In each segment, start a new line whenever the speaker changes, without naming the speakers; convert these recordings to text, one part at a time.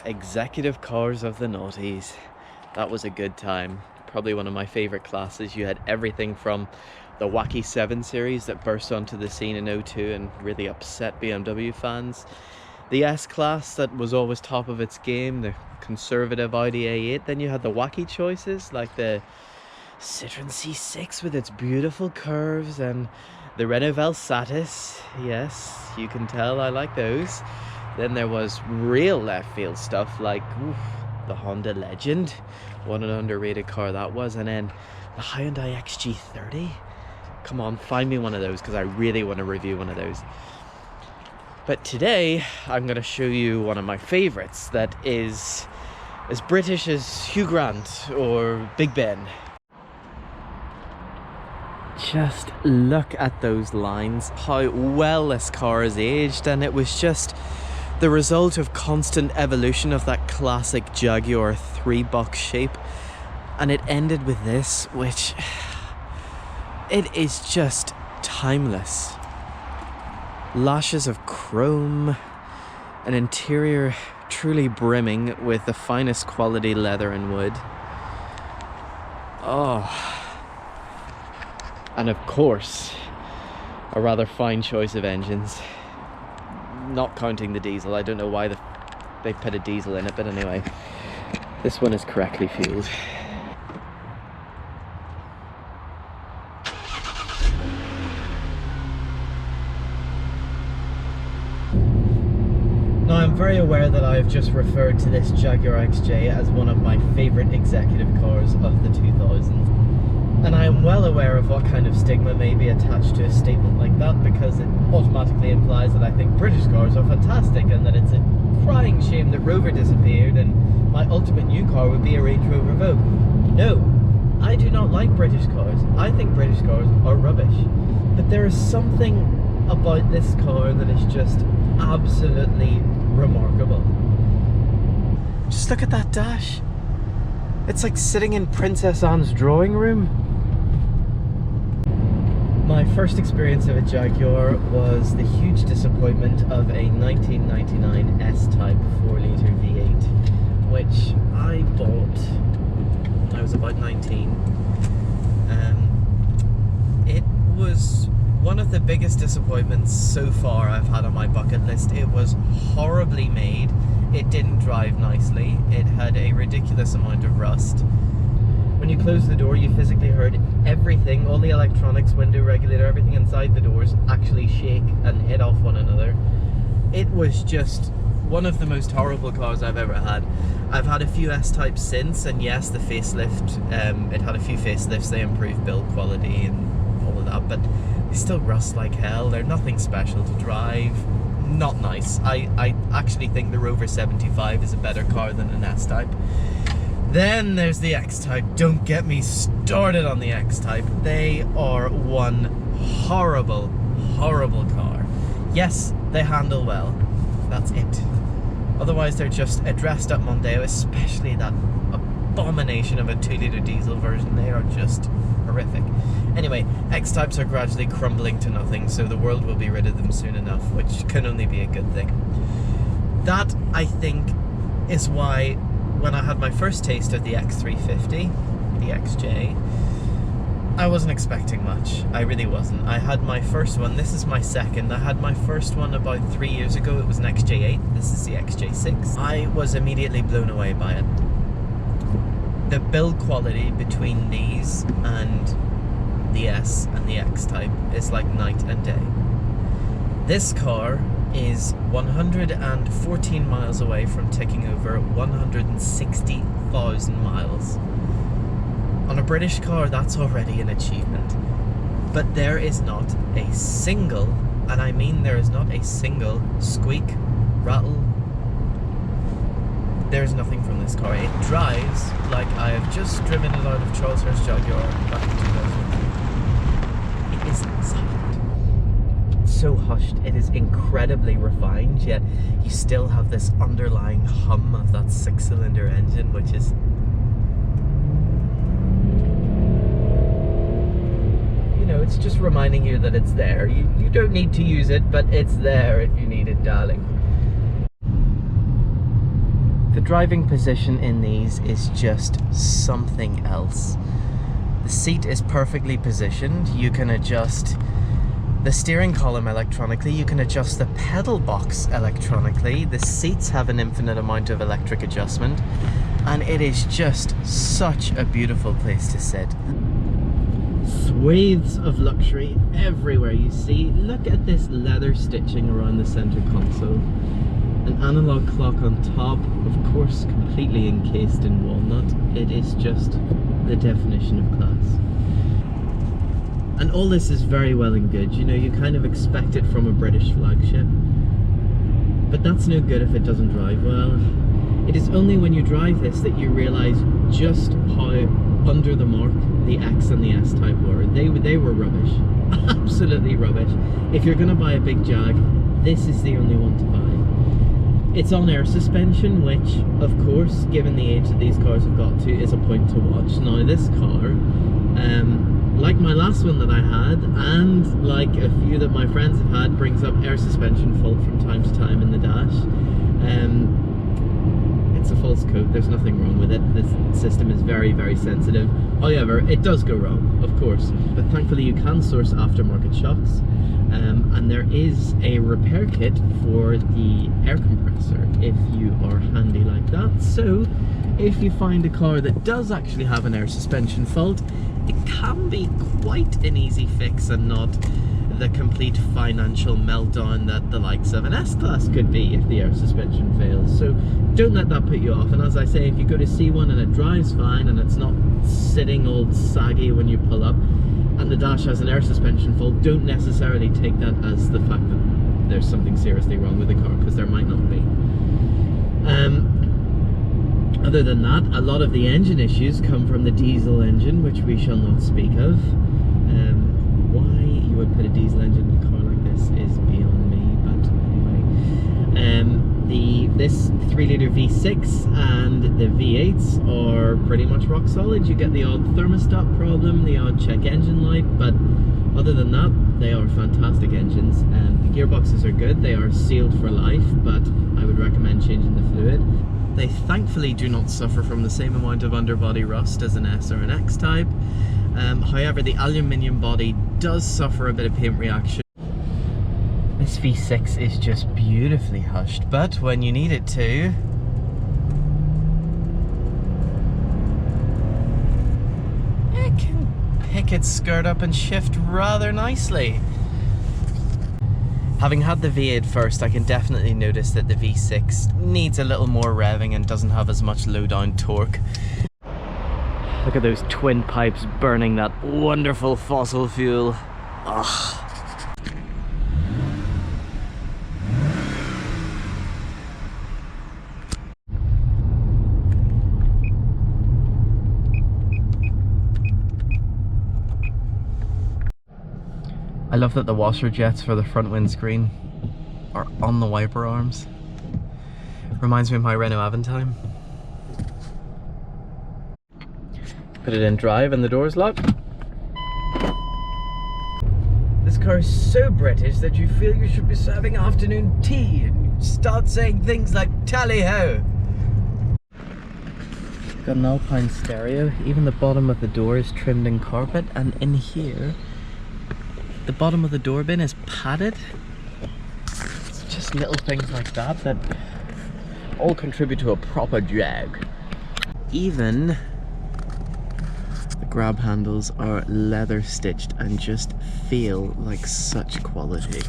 Executive cars of the noughties. That was a good time. Probably one of my favorite classes. You had everything from the wacky 7 series that burst onto the scene in '02 and really upset BMW fans. The S-Class that was always top of its game, the conservative Audi A8. Then you had the wacky choices like the Citroen C6 with its beautiful curves and the Renault Velsatis. Yes, you can tell I like those. Then there was real left field stuff like the Honda Legend. What an underrated car that was. And then the Hyundai XG30. Come on, find me one of those because I really want to review one of those. But today I'm going to show you one of my favorites that is as British as Hugh Grant or Big Ben. Just look at those lines, how well this car is aged, and it was just the result of constant evolution of that classic Jaguar 3-box shape, and it ended with this, which it is just timeless. Lashes of chrome, an interior truly brimming with the finest quality leather and wood. Oh, and of course a rather fine choice of engines, not counting the diesel. I don't know why they've put a diesel in it, but anyway, this one is correctly fueled. Now, I'm very aware that I've just referred to this Jaguar XJ as one of my favourite executive cars of the 2000s. And I am well aware of what kind of stigma may be attached to a statement like that, because it automatically implies that I think British cars are fantastic and that it's a crying shame that Rover disappeared and my ultimate new car would be a Range Rover Vogue. No, I do not like British cars. I think British cars are rubbish. But there is something about this car that is just absolutely remarkable. Just look at that dash. It's like sitting in Princess Anne's drawing room. My first experience of a Jaguar was the huge disappointment of a 1999 S-Type 4-litre V8, which I bought when I was about 19. It was one of the biggest disappointments so far I've had on my bucket list. It was horribly made. It didn't drive nicely. It had a ridiculous amount of rust. When you closed the door, you physically heard everything, all the electronics, window regulator, everything inside the doors actually shake and hit off one another. It was just one of the most horrible cars I've ever had. I've had a few S-Types since, and yes, the facelift, it had a few facelifts, they improved build quality and all of that, but they still rust like hell. They're nothing special to drive. Not nice. I actually think the Rover 75 is a better car than an S-Type. Then there's the X-Type. Don't get me started on the X-Type. They are one horrible, horrible car. Yes, they handle well. That's it. Otherwise, they're just a dressed up Mondeo, especially that abomination of a 2-litre diesel version. They are just horrific. Anyway, X-Types are gradually crumbling to nothing, so the world will be rid of them soon enough, which can only be a good thing. That, I think, is why when I had my first taste of the X350, the XJ, I wasn't expecting much. I really wasn't. I had my first one, this is my second. I had my first one about 3 years ago. It was an XJ8, this is the XJ6. I was immediately blown away by it. The build quality between these and the S and the X-Type is like night and day. This car is 114 miles away from ticking over 160,000 miles. On a British car, that's already an achievement. But there is not a single, and I mean there is not a single squeak, rattle. There's nothing from this car. It drives like I have just driven it out of Charles Hurst Jaguar back in 2002. It is silent. So hushed. It is incredibly refined, yet you still have this underlying hum of that 6-cylinder engine, which is it's just reminding you that it's there. You don't need to use it, but it's there if you need it, darling. driving position in these is just something else. The seat is perfectly positioned. You can adjust the steering column electronically, you can adjust the pedal box electronically, the seats have an infinite amount of electric adjustment, and it is just such a beautiful place to sit. Swathes of luxury everywhere you see. Look at this leather stitching around the center console. An analog clock on top, of course completely encased in walnut. It is just the definition of class. And all this is very well and good, you know, you kind of expect it from a British flagship. But that's no good if it doesn't drive well. It is only when you drive this that you realise just how under the mark the X and the S Type were. They were rubbish. Absolutely rubbish. If you're going to buy a big Jag, this is the only one to buy. It's on air suspension, which, of course, given the age that these cars have got to, is a point to watch. Now, this car, like my last one that I had, and like a few that my friends have had, brings up air suspension fault from time to time in the dash. It's a false coat, there's nothing wrong with it. This system is very, very sensitive. However, it does go wrong, of course, but thankfully you can source aftermarket shocks. And there is a repair kit for the air compressor if you are handy like that. So if you find a car that does actually have an air suspension fault, it can be quite an easy fix and not the complete financial meltdown that the likes of an S-Class could be if the air suspension fails. So don't let that put you off. And as I say, if you go to see one and it drives fine and it's not sitting all saggy when you pull up, and the dash has an air suspension fault, don't necessarily take that as the fact that there's something seriously wrong with the car, because there might not be. Other than that, a lot of the engine issues come from the diesel engine, which we shall not speak of. Why you would put a diesel engine in a car like this is beyond me, but anyway. This 3-litre V6 and the V8s are pretty much rock solid. You get the odd thermostat problem, the odd check engine light, but other than that, they are fantastic engines. The gearboxes are good, they are sealed for life, but I would recommend changing the fluid. They thankfully do not suffer from the same amount of underbody rust as an S or an X Type. However, the aluminium body does suffer a bit of paint reaction. This V6 is just beautifully hushed, but when you need it to, it can pick its skirt up and shift rather nicely. Having had the V8 first, I can definitely notice that the V6 needs a little more revving and doesn't have as much low-down torque. Look at those twin pipes burning that wonderful fossil fuel. Ugh. I love that the washer jets for the front windscreen are on the wiper arms. Reminds me of my Renault Aventime. Put it in drive and the door's locked. This car is so British that you feel you should be serving afternoon tea and start saying things like tally-ho. Got an Alpine stereo. Even the bottom of the door is trimmed in carpet, and in here the bottom of the door bin is padded. It's just little things like that that all contribute to a proper Jag. Even the grab handles are leather stitched and just feel like such quality.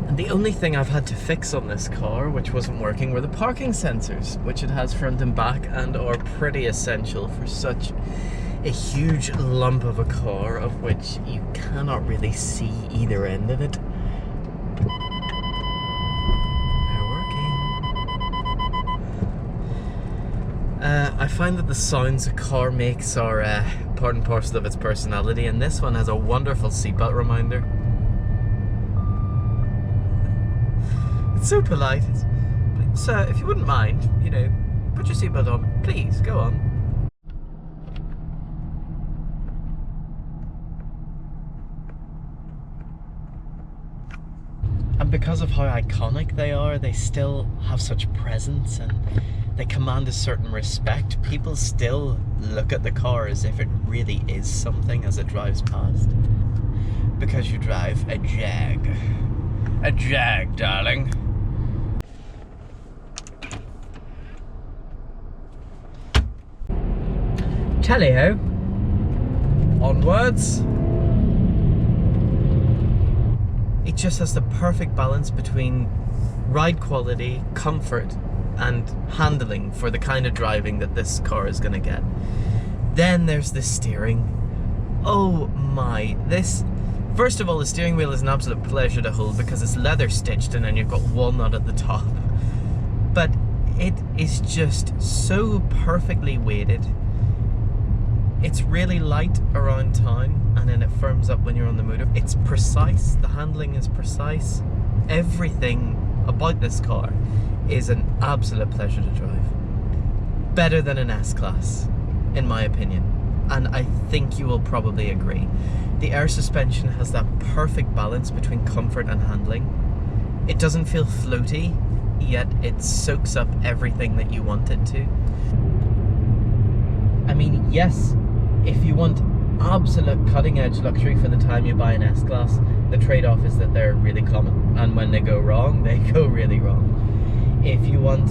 And the only thing I've had to fix on this car, which wasn't working, were the parking sensors, which it has front and back and are pretty essential for such a huge lump of a car of which you cannot really see either end of it. They're working. I find that the sounds a car makes are part and parcel of its personality, and this one has a wonderful seatbelt reminder. It's so polite. Sir, if you wouldn't mind, you know, put your seatbelt on. Please, go on. And because of how iconic they are, they still have such presence and they command a certain respect. People still look at the car as if it really is something as it drives past. Because you drive a Jag. A Jag, darling. Tally-ho. Onwards. It just has the perfect balance between ride quality, comfort, and handling for the kind of driving that this car is going to get. Then there's the steering. Oh my, first of all, the steering wheel is an absolute pleasure to hold because it's leather stitched and then you've got walnut at the top. But it is just so perfectly weighted. It's really light around town and then it firms up when you're on the motor. It's precise, the handling is precise. Everything about this car is an absolute pleasure to drive. Better than an S-Class, in my opinion. And I think you will probably agree. The air suspension has that perfect balance between comfort and handling. It doesn't feel floaty, yet it soaks up everything that you want it to. I mean, yes, if you want absolute cutting-edge luxury for the time you buy an S-Class, the trade-off is that they're really common, and when they go wrong, they go really wrong. If you want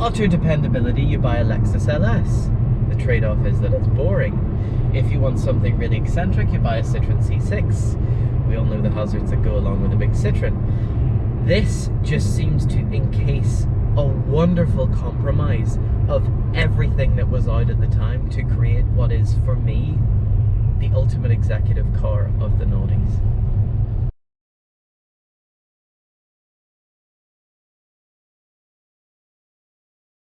utter dependability, you buy a Lexus LS. The trade-off is that it's boring. If you want something really eccentric, you buy a Citroen C6. We all know the hazards that go along with a big Citroen. This just seems to encase a wonderful compromise of everything that was out at the time to create what is, for me, the ultimate executive car of the noughties.